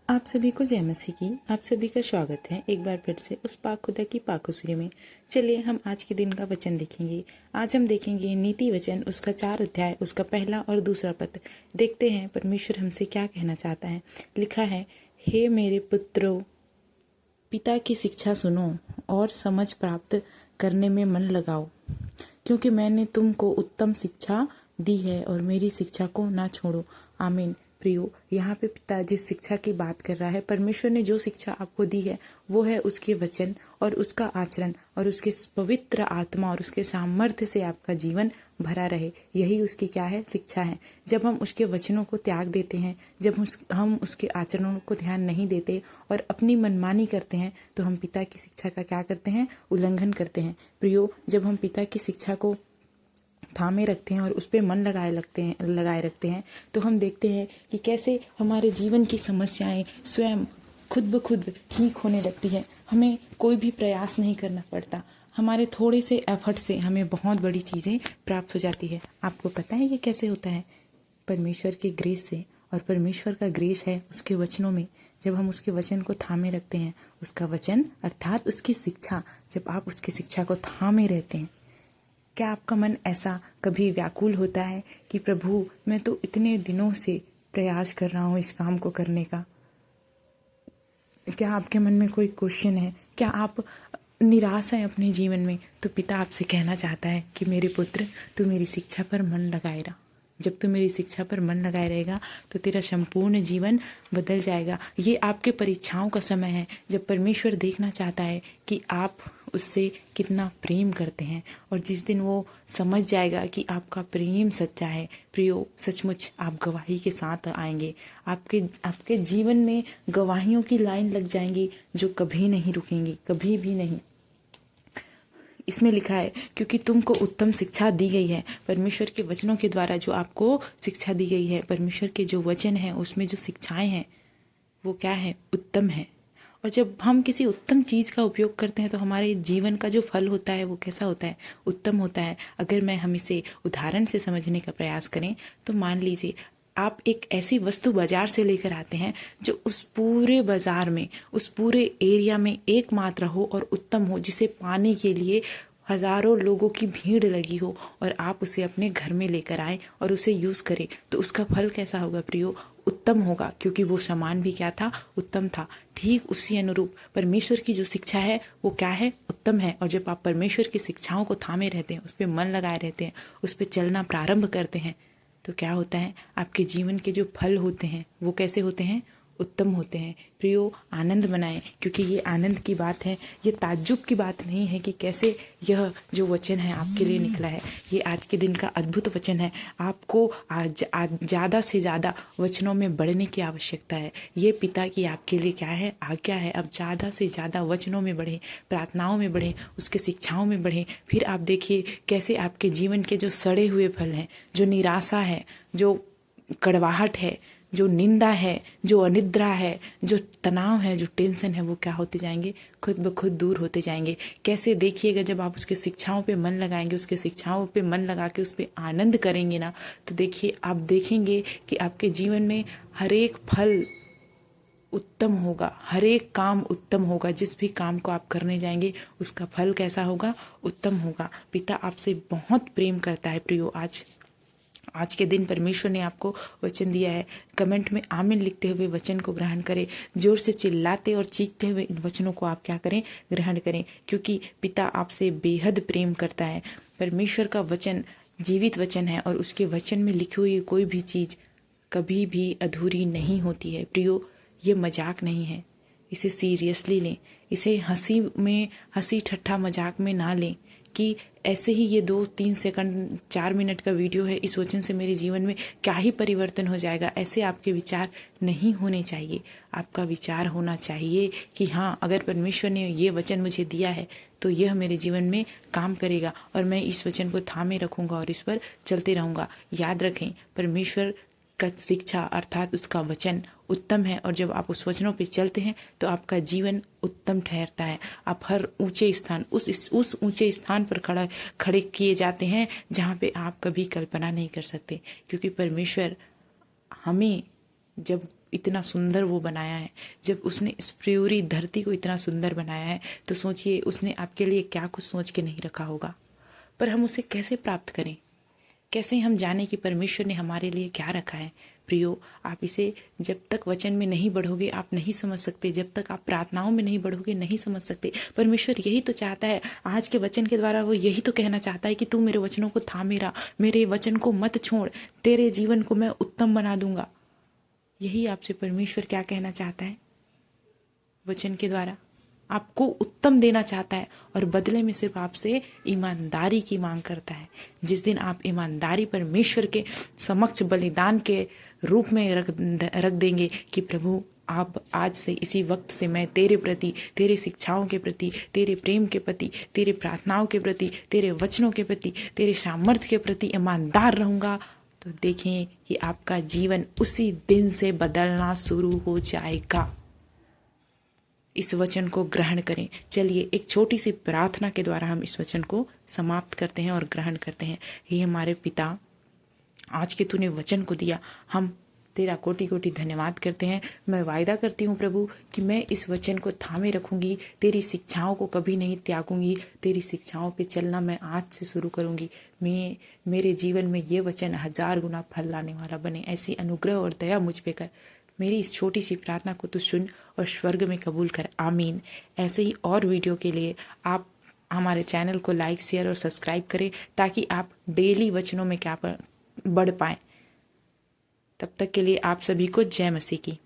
आप सभी को जय मसीह की। आप सभी का स्वागत है एक बार फिर से उस पाक खुदा की पाकोसरी में। चलिए हम आज के दिन का वचन देखेंगे। आज हम देखेंगे नीति वचन, उसका 4 अध्याय, उसका पहला और दूसरा पद। देखते हैं परमेश्वर हमसे क्या कहना चाहता है। लिखा है, हे मेरे पुत्रों, पिता की शिक्षा सुनो और समझ प्राप्त करने में मन लगाओ, क्योंकि मैंने तुमको उत्तम शिक्षा दी है और मेरी शिक्षा को ना छोड़ो। आमीन। प्रियो, यहाँ पे पिता जिस शिक्षा की बात कर रहा है, परमेश्वर ने जो शिक्षा आपको दी है वो है उसके वचन और उसका आचरण और उसके पवित्र आत्मा और उसके सामर्थ्य से आपका जीवन भरा रहे। यही उसकी क्या है? शिक्षा है। जब हम उसके वचनों को त्याग देते हैं, जब हम उसके आचरणों को ध्यान नहीं देते और अपनी मनमानी करते हैं, तो हम पिता की शिक्षा का क्या करते हैं? उल्लंघन करते हैं। प्रियो, जब हम पिता की शिक्षा को थामे रखते हैं और उस पर मन लगाए रखते हैं, तो हम देखते हैं कि कैसे हमारे जीवन की समस्याएं स्वयं खुद ब खुद ठीक होने लगती है। हमें कोई भी प्रयास नहीं करना पड़ता। हमारे थोड़े से एफर्ट से हमें बहुत बड़ी चीज़ें प्राप्त हो जाती है। आपको पता है ये कैसे होता है? परमेश्वर की ग्रेस से। और परमेश्वर का ग्रेस है उसके वचनों में। जब हम उसके वचन को थामे रखते हैं, उसका वचन अर्थात उसकी शिक्षा, जब आप उसकी शिक्षा को थामे रहते हैं, क्या आपका मन ऐसा कभी व्याकुल होता है कि प्रभु, मैं तो इतने दिनों से प्रयास कर रहा हूँ इस काम को करने का? क्या आपके मन में कोई क्वेश्चन है? क्या आप निराश हैं अपने जीवन में? तो पिता आपसे कहना चाहता है कि मेरे पुत्र, तू मेरी शिक्षा पर मन लगाए रहा। जब तू मेरी शिक्षा पर मन लगाए रहेगा तो तेरा संपूर्ण जीवन बदल जाएगा। ये आपके परीक्षाओं का समय है, जब परमेश्वर देखना चाहता है कि आप उससे कितना प्रेम करते हैं। और जिस दिन वो समझ जाएगा कि आपका प्रेम सच्चा है, प्रियो, सचमुच आप गवाही के साथ आएंगे। आपके जीवन में गवाहियों की लाइन लग जाएंगी जो कभी नहीं रुकेंगी, कभी भी नहीं। इसमें लिखा है, क्योंकि तुमको उत्तम शिक्षा दी गई है। परमेश्वर के वचनों के द्वारा जो आपको शिक्षा दी गई है, परमेश्वर के जो वचन हैं उसमें जो शिक्षाएं हैं वो क्या है? उत्तम है। और जब हम किसी उत्तम चीज़ का उपयोग करते हैं तो हमारे जीवन का जो फल होता है वो कैसा होता है? उत्तम होता है। अगर हम इसे उदाहरण से समझने का प्रयास करें तो मान लीजिए आप एक ऐसी वस्तु बाजार से लेकर आते हैं जो उस पूरे बाजार में, उस पूरे एरिया में एकमात्र हो और उत्तम हो, जिसे पाने के लिए हजारों लोगों की भीड़ लगी हो, और आप उसे अपने घर में लेकर आए और उसे यूज करें, तो उसका फल कैसा होगा प्रियो? उत्तम होगा, क्योंकि वो सामान भी क्या था? उत्तम था। ठीक उसी अनुरूप परमेश्वर की जो शिक्षा है वो क्या है? उत्तम है। और जब आप परमेश्वर की शिक्षाओं को थामे रहते हैं, उस पर मन लगाए रहते हैं, उस पर चलना प्रारंभ करते हैं, तो क्या होता है? आपके जीवन के जो फल होते हैं वो कैसे होते हैं? उत्तम होते हैं। प्रियो, आनंद मनाएं, क्योंकि ये आनंद की बात है, ये ताज्जुब की बात नहीं है कि कैसे यह जो वचन है आपके लिए निकला है। ये आज के दिन का अद्भुत वचन है। आपको आज ज़्यादा से ज़्यादा वचनों में बढ़ने की आवश्यकता है। ये पिता की आपके लिए क्या है? आज्ञा है। अब ज़्यादा से ज़्यादा वचनों में बढ़े, प्रार्थनाओं में बढ़े, उसके शिक्षाओं में बढ़े। फिर आप देखिए कैसे आपके जीवन के जो सड़े हुए फल हैं, जो निराशा है, जो कड़वाहट है, जो निंदा है, जो अनिद्रा है, जो तनाव है, जो टेंशन है, वो क्या होते जाएंगे? खुद ब खुद दूर होते जाएंगे। कैसे? देखिएगा, जब आप उसके शिक्षाओं पे मन लगाएंगे, उसके शिक्षाओं पे मन लगा के उस पर आनंद करेंगे ना, तो देखिए आप देखेंगे कि आपके जीवन में हर एक फल उत्तम होगा, हर एक काम उत्तम होगा। जिस भी काम को आप करने जाएंगे उसका फल कैसा होगा? उत्तम होगा। पिता आपसे बहुत प्रेम करता है प्रियो। आज के दिन परमेश्वर ने आपको वचन दिया है। कमेंट में आमीन लिखते हुए वचन को ग्रहण करें। जोर से चिल्लाते और चीखते हुए इन वचनों को आप क्या करें? ग्रहण करें, क्योंकि पिता आपसे बेहद प्रेम करता है। परमेश्वर का वचन जीवित वचन है और उसके वचन में लिखी हुई कोई भी चीज़ कभी भी अधूरी नहीं होती है। प्रियो, ये मजाक नहीं है, इसे सीरियसली लें। इसे हंसी ठट्ठा मजाक में ना लें कि ऐसे ही ये 2-3 सेकंड 4 मिनट का वीडियो है, इस वचन से मेरे जीवन में क्या ही परिवर्तन हो जाएगा। ऐसे आपके विचार नहीं होने चाहिए। आपका विचार होना चाहिए कि हाँ, अगर परमेश्वर ने ये वचन मुझे दिया है तो यह मेरे जीवन में काम करेगा और मैं इस वचन को थामे रखूंगा और इस पर चलते रहूंगा। याद रखें, परमेश्वर का शिक्षा अर्थात उसका वचन उत्तम है, और जब आप उस वचनों पे चलते हैं तो आपका जीवन उत्तम ठहरता है। आप हर ऊंचे स्थान, उस ऊंचे स्थान पर खड़े किए जाते हैं जहाँ पे आप कभी कल्पना नहीं कर सकते, क्योंकि परमेश्वर हमें जब इतना सुंदर वो बनाया है, जब उसने इस पूरी धरती को इतना सुंदर बनाया है, तो सोचिए उसने आपके लिए क्या कुछ सोच के नहीं रखा होगा। पर हम उसे कैसे प्राप्त करें, कैसे हम जाने कि परमेश्वर ने हमारे लिए क्या रखा है। प्रियो, आप इसे जब तक वचन में नहीं बढ़ोगे आप नहीं समझ सकते, जब तक आप प्रार्थनाओं में नहीं बढ़ोगे नहीं समझ सकते। परमेश्वर यही तो चाहता है, आज के वचन के द्वारा वो यही तो कहना चाहता है कि तू मेरे वचनों को थामे रहा, मेरे वचन को मत छोड़, तेरे जीवन को मैं उत्तम बना दूंगा। यही आपसे परमेश्वर क्या कहना चाहता है, वचन के द्वारा आपको उत्तम देना चाहता है, और बदले में सिर्फ आपसे ईमानदारी की मांग करता है। जिस दिन आप ईमानदारी परमेश्वर के समक्ष बलिदान के रूप में रख देंगे कि प्रभु आप आज से इसी वक्त से मैं तेरे प्रति, तेरे शिक्षाओं के प्रति, तेरे प्रेम के प्रति, तेरे प्रार्थनाओं के प्रति, तेरे वचनों के प्रति, तेरे सामर्थ्य के प्रति ईमानदार रहूंगा, तो देखें कि आपका जीवन उसी दिन से बदलना शुरू हो जाएगा। इस वचन को ग्रहण करें। चलिए एक छोटी सी प्रार्थना के द्वारा हम इस वचन को समाप्त करते हैं और ग्रहण करते हैं। हे हमारे पिता, आज के तूने वचन को दिया, हम तेरा कोटि कोटि धन्यवाद करते हैं। मैं वायदा करती हूँ प्रभु कि मैं इस वचन को थामे रखूंगी, तेरी शिक्षाओं को कभी नहीं त्यागूंगी, तेरी शिक्षाओं पे चलना मैं आज से शुरू करूंगी। मेरे जीवन में ये वचन 1000 गुना फल लाने वाला बने, ऐसी अनुग्रह और दया मुझ पे कर। मेरी इस छोटी सी प्रार्थना को तू सुन और स्वर्ग में कबूल कर, आमीन। ऐसे ही और वीडियो के लिए आप हमारे चैनल को लाइक, शेयर और सब्सक्राइब करें, ताकि आप डेली वचनों में क्या बढ़ पाएं। तब तक के लिए आप सभी को जय मसीह की।